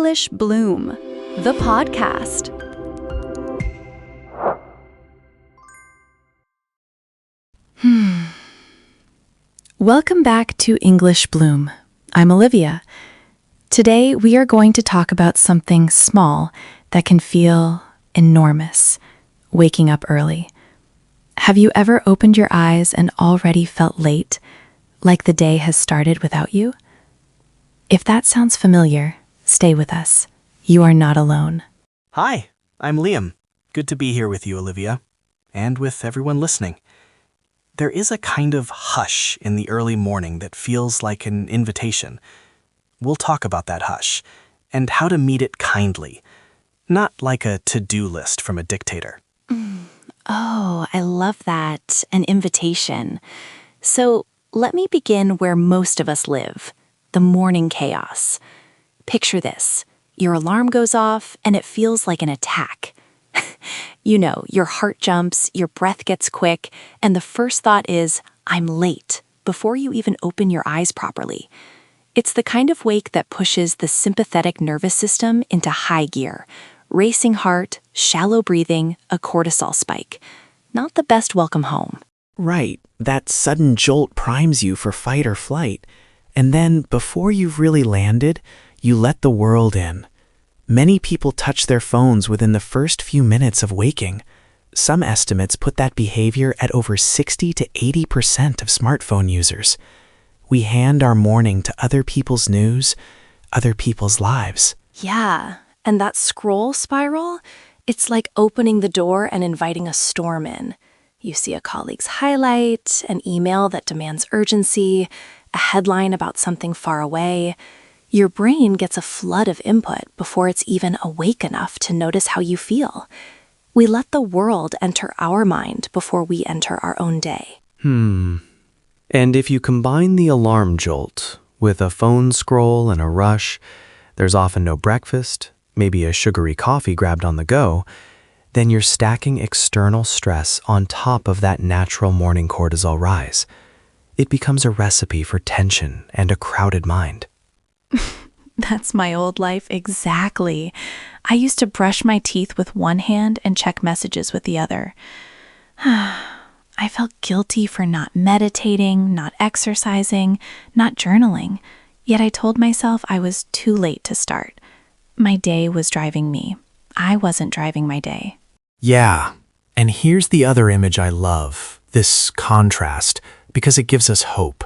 English Bloom, the podcast. Welcome back to English Bloom. I'm Olivia. Today we are going to talk about something small that can feel enormous, waking up early. Have you ever opened your eyes and already felt late, like the day has started without you? If that sounds familiar, stay with us. You are not alone. Hi, I'm Liam. Good to be here with you, Olivia, and with everyone listening. There is a kind of hush in the early morning that feels like an invitation. We'll talk about that hush and how to meet it kindly, not like a to-do list from a dictator. Oh, I love that. An invitation. So let me begin where most of us live, the morning chaos. Picture this. Your alarm goes off and it feels like an attack. You know, your heart jumps, your breath gets quick, and the first thought is, I'm late, before you even open your eyes properly. It's the kind of wake that pushes the sympathetic nervous system into high gear. Racing heart, shallow breathing, a cortisol spike. Not the best welcome home. Right, that sudden jolt primes you for fight or flight. And then, before you've really landed, you let the world in. Many people touch their phones within the first few minutes of waking. Some estimates put that behavior at over 60 to 80% of smartphone users. We hand our morning to other people's news, other people's lives. Yeah, and that scroll spiral, it's like opening the door and inviting a storm in. You see a colleague's highlight, an email that demands urgency, a headline about something far away. Your brain gets a flood of input before it's even awake enough to notice how you feel. We let the world enter our mind before we enter our own day. And if you combine the alarm jolt with a phone scroll and a rush, there's often no breakfast, maybe a sugary coffee grabbed on the go, then you're stacking external stress on top of that natural morning cortisol rise. It becomes a recipe for tension and a crowded mind. That's my old life exactly. I used to brush my teeth with one hand and check messages with the other. I felt guilty for not meditating, not exercising, not journaling. Yet I told myself I was too late to start. My day was driving me. I wasn't driving my day. Yeah, and here's the other image I love, this contrast, because it gives us hope.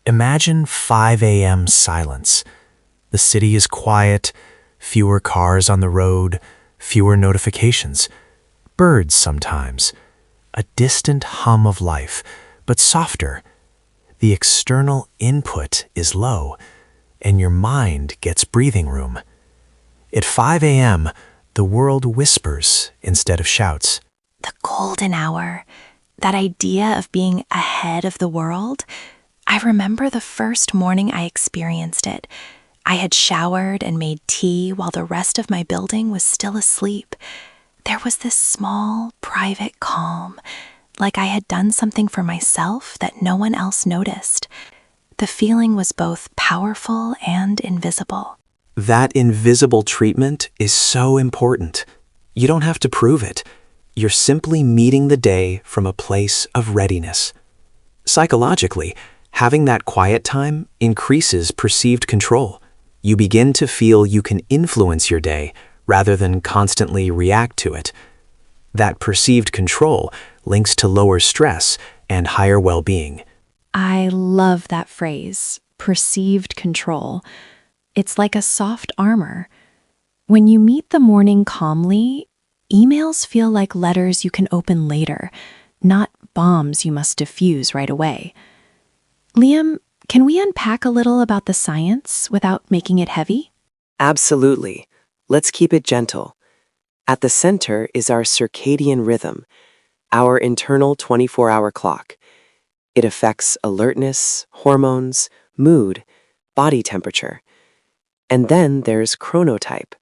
Imagine 5 a.m. silence. The city is quiet, fewer cars on the road, fewer notifications. Birds sometimes. A distant hum of life, but softer. The external input is low, and your mind gets breathing room. At 5 a.m., the world whispers instead of shouts. The golden hour, that idea of being ahead of the world, I remember the first morning I experienced it. I had showered and made tea while the rest of my building was still asleep. There was this small, private calm, like I had done something for myself that no one else noticed. The feeling was both powerful and invisible. That invisible treatment is so important. You don't have to prove it. You're simply meeting the day from a place of readiness. Psychologically, having that quiet time increases perceived control. You begin to feel you can influence your day rather than constantly react to it. That perceived control links to lower stress and higher well-being. I love that phrase, perceived control. It's like a soft armor. When you meet the morning calmly, emails feel like letters you can open later, not bombs you must defuse right away. Liam, can we unpack a little about the science without making it heavy? Absolutely. Let's keep it gentle. At the center is our circadian rhythm, our internal 24-hour clock. It affects alertness, hormones, mood, body temperature. And then there's chronotype,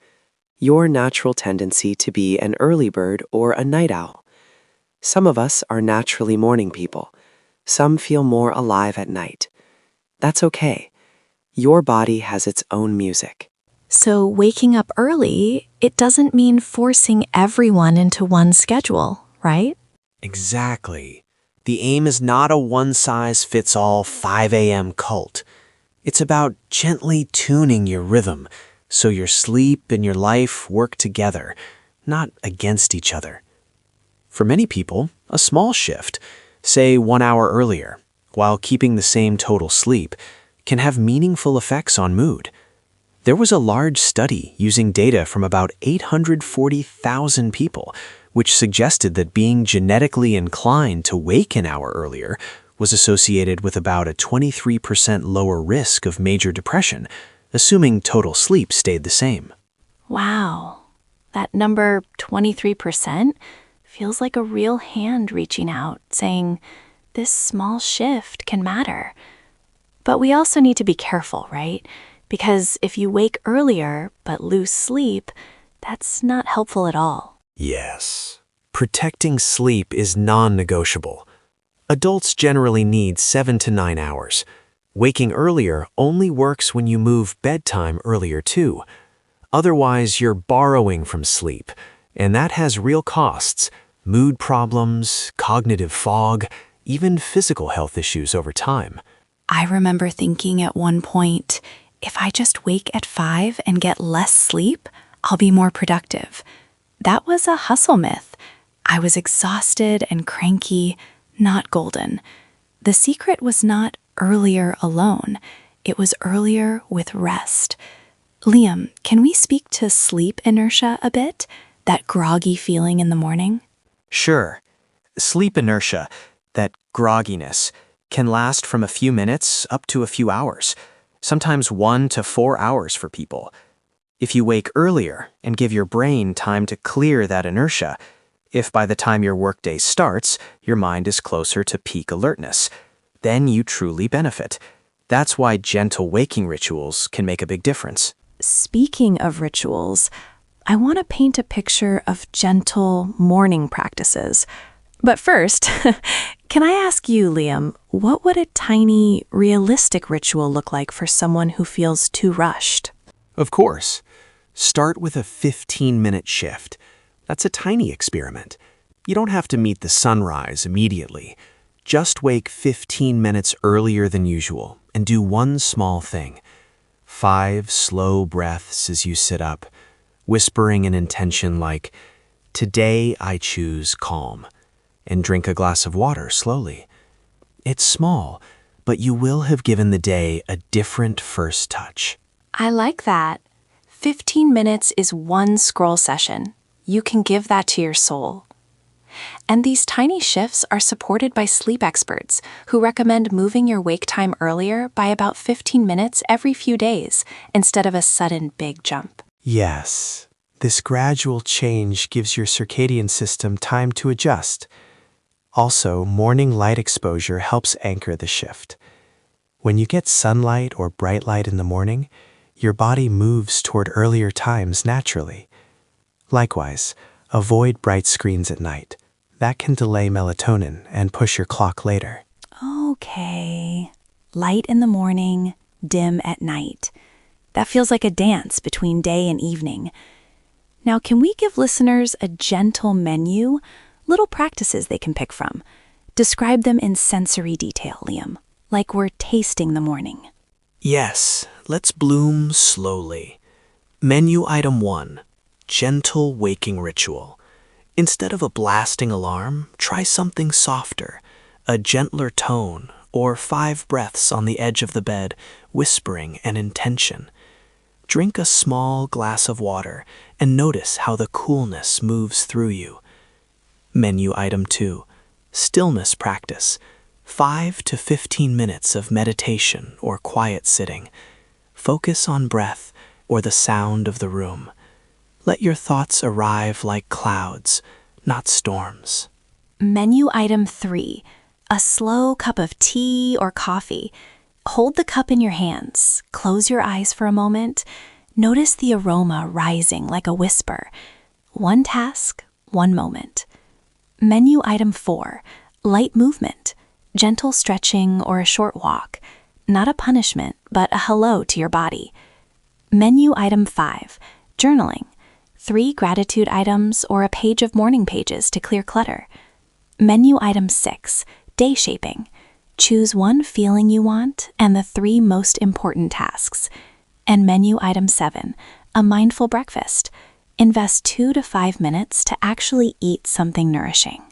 your natural tendency to be an early bird or a night owl. Some of us are naturally morning people. Some feel more alive at night. That's okay. Your body has its own music. So waking up early, it doesn't mean forcing everyone into one schedule, right? Exactly. The aim is not a one-size-fits-all 5 a.m. cult. It's about gently tuning your rhythm so your sleep and your life work together, not against each other. For many people, a small shift, say 1 hour earlier, while keeping the same total sleep, can have meaningful effects on mood. There was a large study using data from about 840,000 people, which suggested that being genetically inclined to wake an hour earlier was associated with about a 23% lower risk of major depression, assuming total sleep stayed the same. Wow, that number 23% feels like a real hand reaching out, saying, this small shift can matter. But we also need to be careful, right? Because if you wake earlier but lose sleep, that's not helpful at all. Yes. Protecting sleep is non-negotiable. Adults generally need 7 to 9 hours. Waking earlier only works when you move bedtime earlier too. Otherwise, you're borrowing from sleep, and that has real costs: mood problems, cognitive fog, even physical health issues over time. I remember thinking at one point, if I just wake at 5 and get less sleep, I'll be more productive. That was a hustle myth. I was exhausted and cranky, not golden. The secret was not earlier alone. It was earlier with rest. Liam, can we speak to sleep inertia a bit? That groggy feeling in the morning? Sure. Sleep inertia, that grogginess, can last from a few minutes up to a few hours, sometimes 1 to 4 hours for people. If you wake earlier and give your brain time to clear that inertia, if by the time your workday starts, your mind is closer to peak alertness, then you truly benefit. That's why gentle waking rituals can make a big difference. Speaking of rituals, I want to paint a picture of gentle morning practices. But first, can I ask you, Liam, what would a tiny, realistic ritual look like for someone who feels too rushed? Of course. Start with a 15-minute shift. That's a tiny experiment. You don't have to meet the sunrise immediately. Just wake 15 minutes earlier than usual and do one small thing. 5 slow breaths as you sit up, whispering an intention like, "Today I choose calm," and drink a glass of water slowly. It's small, but you will have given the day a different first touch. I like that. 15 minutes is one scroll session. You can give that to your soul. And these tiny shifts are supported by sleep experts who recommend moving your wake time earlier by about 15 minutes every few days instead of a sudden big jump. Yes, this gradual change gives your circadian system time to adjust. Also, morning light exposure helps anchor the shift. When you get sunlight or bright light in the morning, your body moves toward earlier times naturally. Likewise, avoid bright screens at night. That can delay melatonin and push your clock later. Okay. Light in the morning, dim at night. That feels like a dance between day and evening. Now, can we give listeners a gentle menu? Little practices they can pick from. Describe them in sensory detail, Liam, like we're tasting the morning. Yes, let's bloom slowly. Menu item 1, gentle waking ritual. Instead of a blasting alarm, try something softer, a gentler tone, or 5 breaths on the edge of the bed, whispering an intention. Drink a small glass of water and notice how the coolness moves through you. Menu item 2, stillness practice. 5 to 15 minutes of meditation or quiet sitting. Focus on breath or the sound of the room. Let your thoughts arrive like clouds, not storms. Menu item 3, a slow cup of tea or coffee. Hold the cup in your hands, close your eyes for a moment. Notice the aroma rising like a whisper. One task, one moment. Menu item 4, light movement, gentle stretching or a short walk. Not a punishment, but a hello to your body. Menu item 5, journaling. 3 gratitude items or a page of morning pages to clear clutter. Menu item 6, day shaping. Choose one feeling you want and the 3 most important tasks. And menu item 7, a mindful breakfast. Invest 2 to 5 minutes to actually eat something nourishing.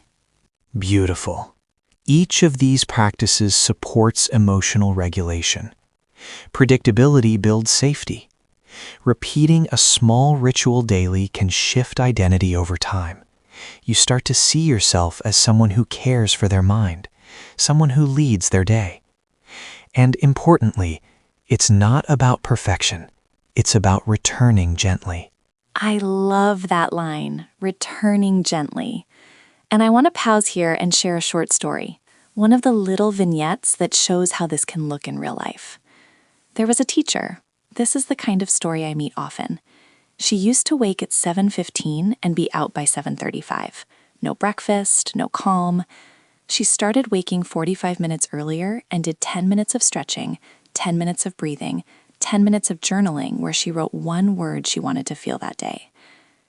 Beautiful. Each of these practices supports emotional regulation. Predictability builds safety. Repeating a small ritual daily can shift identity over time. You start to see yourself as someone who cares for their mind, someone who leads their day. And importantly, it's not about perfection. It's about returning gently. I love that line, returning gently. And I want to pause here and share a short story, one of the little vignettes that shows how this can look in real life. There was a teacher. This is the kind of story I meet often. She used to wake at 7:15 and be out by 7:35. No breakfast, no calm. She started waking 45 minutes earlier and did 10 minutes of stretching, 10 minutes of breathing, 10 minutes of journaling where she wrote one word she wanted to feel that day.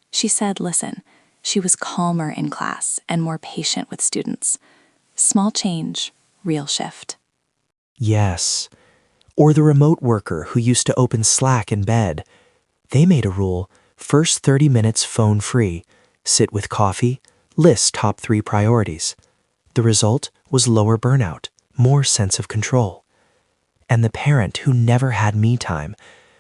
She said, listen, she was calmer in class and more patient with students. Small change, real shift. Yes. Or the remote worker who used to open Slack in bed. They made a rule, first 30 minutes phone free, sit with coffee, list top 3 priorities. The result was lower burnout, more sense of control. And the parent who never had me time,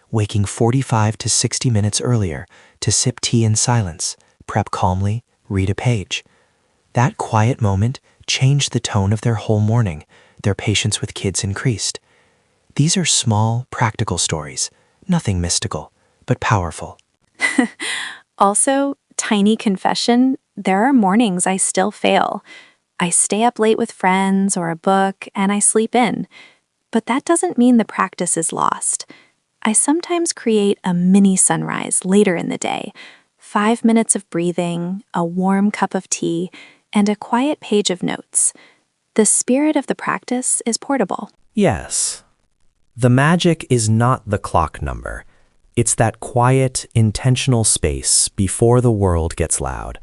waking 45 to 60 minutes earlier to sip tea in silence, prep calmly, read a page. That quiet moment changed the tone of their whole morning. Their patience with kids increased. These are small, practical stories, nothing mystical, but powerful. Also, tiny confession, there are mornings I still fail. I stay up late with friends or a book and I sleep in. But that doesn't mean the practice is lost. I sometimes create a mini sunrise later in the day, 5 minutes of breathing, a warm cup of tea, and a quiet page of notes. The spirit of the practice is portable. Yes. The magic is not the clock number. It's that quiet, intentional space before the world gets loud.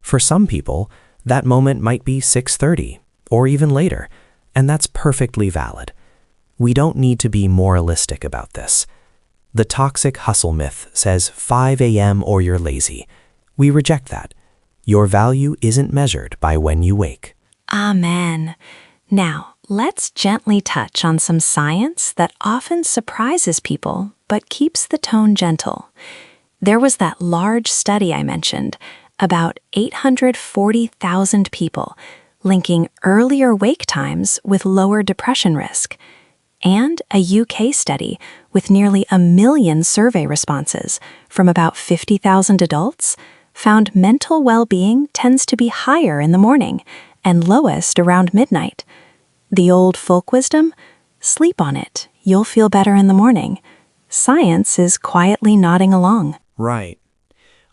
For some people, that moment might be 6:30 or even later, and that's perfectly valid. We don't need to be moralistic about this. The toxic hustle myth says 5 a.m. or you're lazy. We reject that. Your value isn't measured by when you wake. Amen. Now, let's gently touch on some science that often surprises people but keeps the tone gentle. There was that large study I mentioned, about 840,000 people, linking earlier wake times with lower depression risk. And a UK study with nearly 1 million survey responses from about 50,000 adults found mental well-being tends to be higher in the morning and lowest around midnight. The old folk wisdom? Sleep on it. You'll feel better in the morning. Science is quietly nodding along. Right.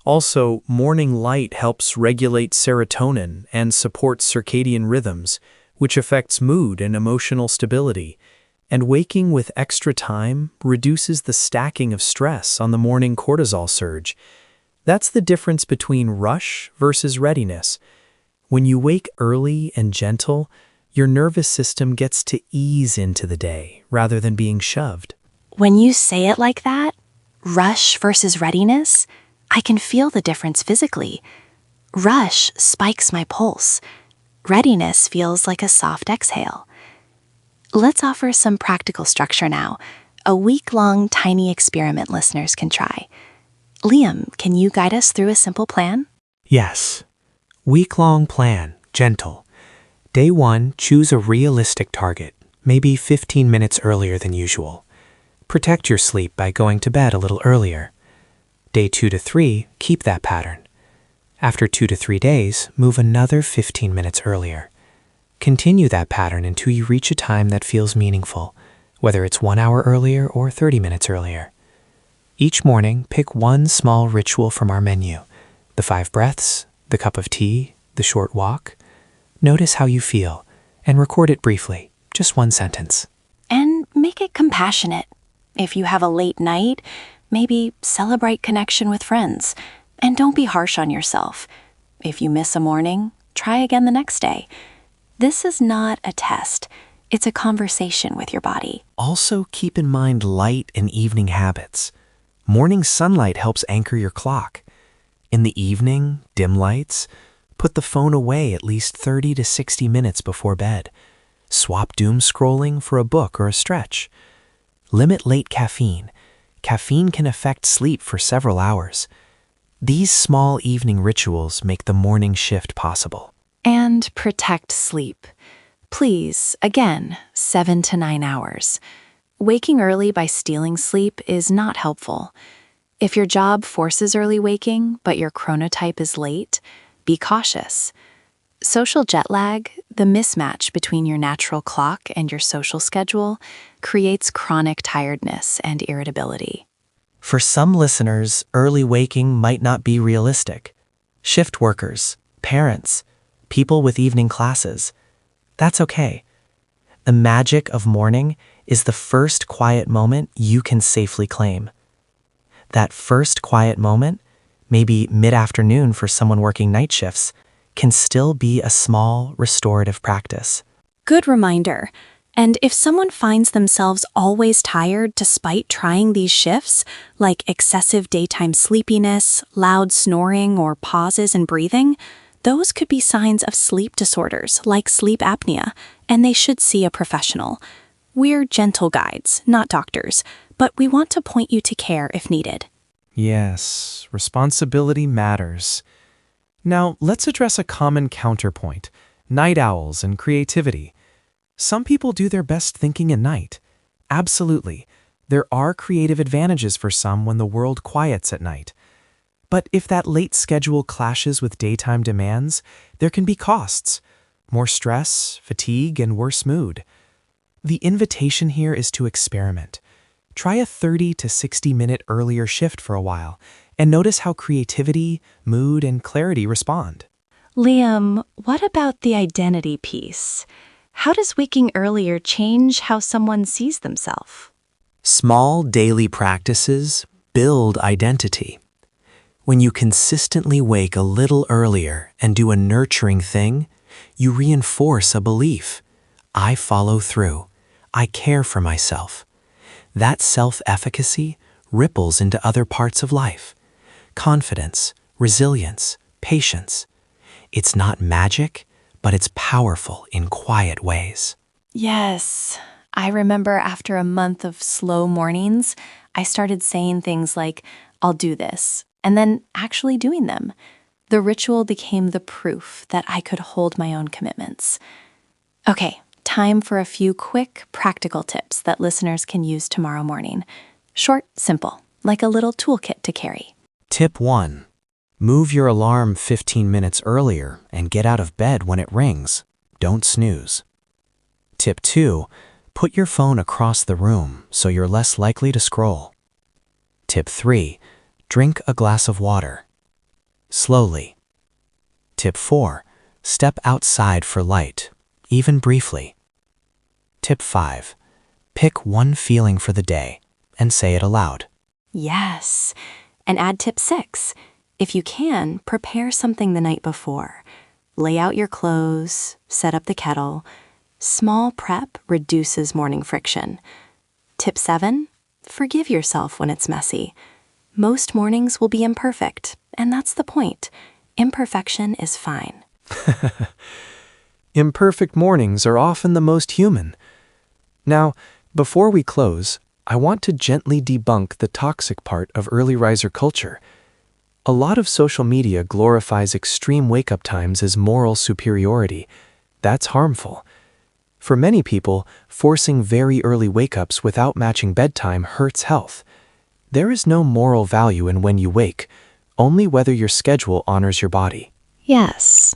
Also, morning light helps regulate serotonin and supports circadian rhythms, which affects mood and emotional stability. And waking with extra time reduces the stacking of stress on the morning cortisol surge. That's the difference between rush versus readiness. When you wake early and gentle, your nervous system gets to ease into the day rather than being shoved. When you say it like that, rush versus readiness, I can feel the difference physically. Rush spikes my pulse. Readiness feels like a soft exhale. Let's offer some practical structure now, a week-long tiny experiment listeners can try. Liam, can you guide us through a simple plan? Yes. Week-long plan, gentle. Day 1, choose a realistic target, maybe 15 minutes earlier than usual. Protect your sleep by going to bed a little earlier. Day 2 to 3, keep that pattern. After 2 to 3 days, move another 15 minutes earlier. Continue that pattern until you reach a time that feels meaningful, whether it's 1 hour earlier or 30 minutes earlier. Each morning, pick one small ritual from our menu, the 5 breaths, the cup of tea, the short walk. Notice how you feel and record it briefly, just one sentence. And make it compassionate. If you have a late night, Maybe celebrate connection with friends. And don't be harsh on yourself. If you miss a morning, try again the next day. This is not a test. It's a conversation with your body. Also, keep in mind light and evening habits. Morning sunlight helps anchor your clock. In the evening, dim lights. Put the phone away at least 30 to 60 minutes before bed. Swap doom scrolling for a book or a stretch. Limit late caffeine. Caffeine can affect sleep for several hours. These small evening rituals make the morning shift possible. And protect sleep. Please, again, 7 to 9 hours. Waking early by stealing sleep is not helpful. If your job forces early waking, but your chronotype is late, be cautious. Social jet lag, the mismatch between your natural clock and your social schedule, creates chronic tiredness and irritability. For some listeners, early waking might not be realistic. Shift workers, parents, people with evening classes. That's okay. The magic of morning is the first quiet moment you can safely claim. That first quiet moment, maybe mid-afternoon for someone working night shifts, can still be a small restorative practice. Good reminder. And if someone finds themselves always tired despite trying these shifts, like excessive daytime sleepiness, loud snoring, or pauses in breathing, those could be signs of sleep disorders like sleep apnea, and they should see a professional. We're gentle guides, not doctors, but we want to point you to care if needed. Yes, responsibility matters. Now, let's address a common counterpoint: night owls and creativity. Some people do their best thinking at night. Absolutely. There are creative advantages for some when the world quiets at night. But if that late schedule clashes with daytime demands, there can be costs: more stress, fatigue, and worse mood. The invitation here is to experiment. Try a 30 to 60-minute earlier shift for a while, and notice how creativity, mood, and clarity respond. Liam, what about the identity piece? How does waking earlier change how someone sees themselves? Small daily practices build identity. When you consistently wake a little earlier and do a nurturing thing, you reinforce a belief. I follow through. I care for myself. That self-efficacy ripples into other parts of life. Confidence, resilience, patience. It's not magic, but it's powerful in quiet ways. Yes, I remember after a month of slow mornings, I started saying things like, I'll do this, and then actually doing them. The ritual became the proof that I could hold my own commitments. Okay, time for a few quick, practical tips that listeners can use tomorrow morning. Short, simple, like a little toolkit to carry. Tip 1. Move your alarm 15 minutes earlier and get out of bed when it rings. Don't snooze. Tip 2. Put your phone across the room so you're less likely to scroll. Tip 3. Drink a glass of water. Slowly. Tip 4. Step outside for light, even briefly. Tip 5. Pick one feeling for the day and say it aloud. Yes, and add tip 6. If you can, prepare something the night before. Lay out your clothes, set up the kettle. Small prep reduces morning friction. Tip 7. Forgive yourself when it's messy. Most mornings will be imperfect, and that's the point. Imperfection is fine. Imperfect mornings are often the most human. Now, before we close, I want to gently debunk the toxic part of early riser culture. A lot of social media glorifies extreme wake-up times as moral superiority. That's harmful. For many people, forcing very early wake-ups without matching bedtime hurts health. There is no moral value in when you wake, only whether your schedule honors your body. Yes.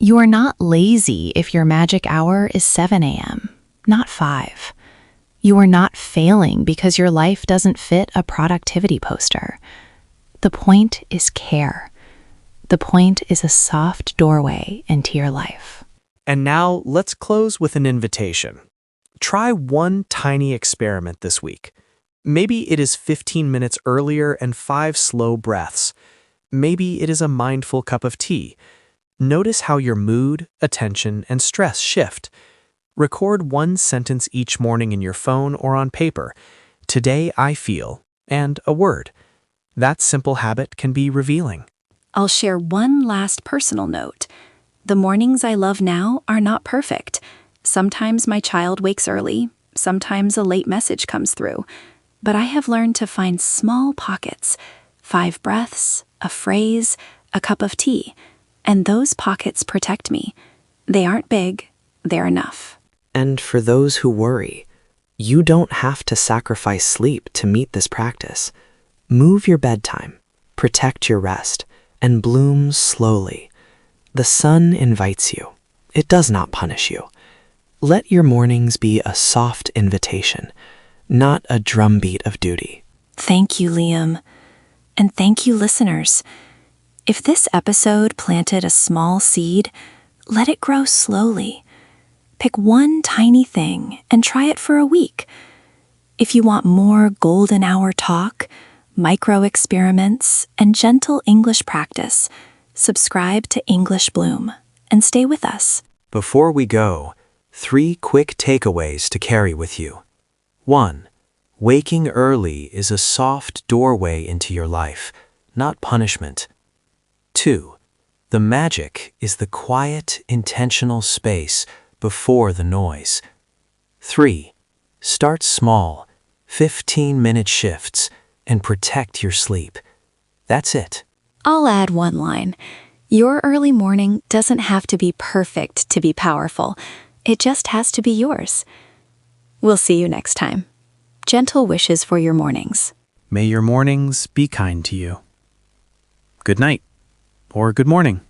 You are not lazy if your magic hour is 7 a.m., not 5. You are not failing because your life doesn't fit a productivity poster. The point is care. The point is a soft doorway into your life. And now let's close with an invitation. Try one tiny experiment this week. Maybe it is 15 minutes earlier and 5 slow breaths. Maybe it is a mindful cup of tea. Notice how your mood, attention, and stress shift. Record one sentence each morning in your phone or on paper. Today I feel, and a word. That simple habit can be revealing. I'll share one last personal note. The mornings I love now are not perfect. Sometimes my child wakes early, sometimes a late message comes through. But I have learned to find small pockets, 5 breaths, a phrase, a cup of tea, and those pockets protect me. They aren't big, they're enough. And for those who worry, you don't have to sacrifice sleep to meet this practice. Move your bedtime, protect your rest, and bloom slowly. The sun invites you. It does not punish you. Let your mornings be a soft invitation, not a drumbeat of duty. Thank you, Liam. And thank you, listeners. If this episode planted a small seed, let it grow slowly. Pick one tiny thing and try it for a week. If you want more golden hour talk, micro experiments, and gentle English practice, subscribe to English Bloom and stay with us. Before we go, 3 quick takeaways to carry with you. 1. Waking early is a soft doorway into your life, not punishment. 2. The magic is the quiet, intentional space before the noise. 3. Start small, 15-minute shifts, and protect your sleep. That's it. I'll add one line. Your early morning doesn't have to be perfect to be powerful. It just has to be yours. We'll see you next time. Gentle wishes for your mornings. May your mornings be kind to you. Good night, or good morning.